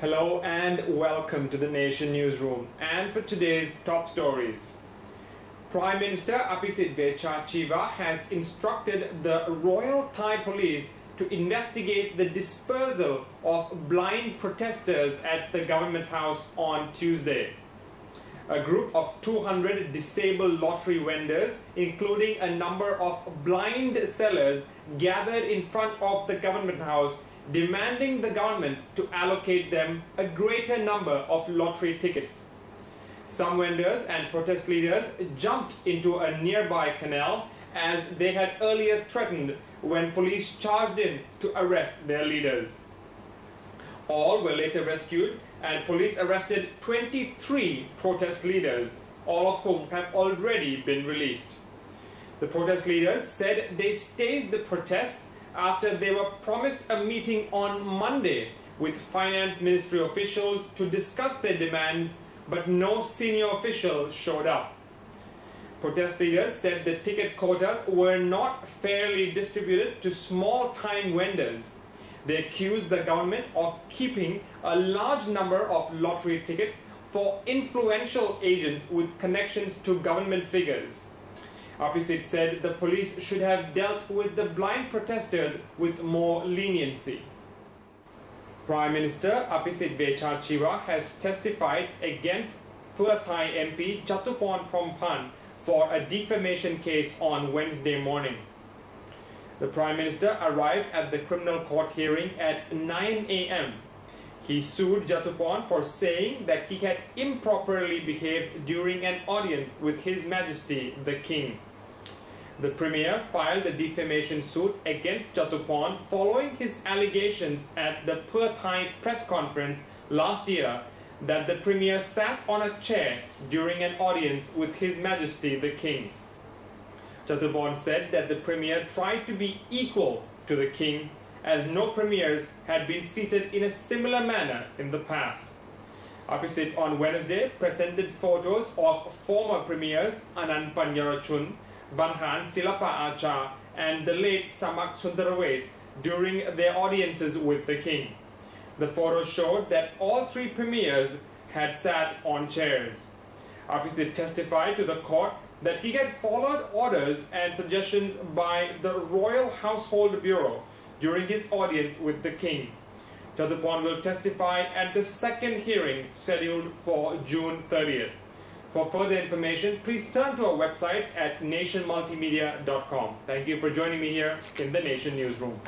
Hello and welcome to the Nation Newsroom. And for today's top stories, Prime Minister Abhisit Vejjajiva has instructed the Royal Thai Police to investigate the dispersal of blind protesters at the Government House on Tuesday. A group of 200 disabled lottery vendors, including a number of blind sellers, gathered in front of the Government House, demanding the government to allocate them a greater number of lottery tickets. Some vendors and protest leaders jumped into a nearby canal as they had earlier threatened when police charged in to arrest their leaders. All were later rescued and police arrested 23 protest leaders, all of whom have already been released. The protest leaders said they staged the protest after they were promised a meeting on Monday with Finance Ministry officials to discuss their demands, but no senior official showed up. Protest leaders said the ticket quotas were not fairly distributed to small-time vendors. They accused the government of keeping a large number of lottery tickets for influential agents with connections to government figures. Abhisit said the police should have dealt with the blind protesters with more leniency. Prime Minister Abhisit Vejjajiva has testified against Pheu Thai MP Jatuporn Phompan for a defamation case on Wednesday morning. The Prime Minister arrived at the criminal court hearing at 9 a.m. He sued Jatuporn for saying that he had improperly behaved during an audience with His Majesty the King. The Premier filed a defamation suit against Jatuporn following his allegations at the Pheu Thai press conference last year that the Premier sat on a chair during an audience with His Majesty the King. Jatuporn said that the Premier tried to be equal to the King as no Premiers had been seated in a similar manner in the past. Abhisit on Wednesday presented photos of former Premiers Anand Panyarachun, Banhan Silapa Acha and the late Samak Sundarawait during their audiences with the King. The photos showed that all three premiers had sat on chairs. Abhisit testified to the court that he had followed orders and suggestions by the Royal Household Bureau during his audience with the King. Jatuporn will testify at the second hearing scheduled for June 30th. For further information, please turn to our websites at nationmultimedia.com. Thank you for joining me here in the Nation Newsroom.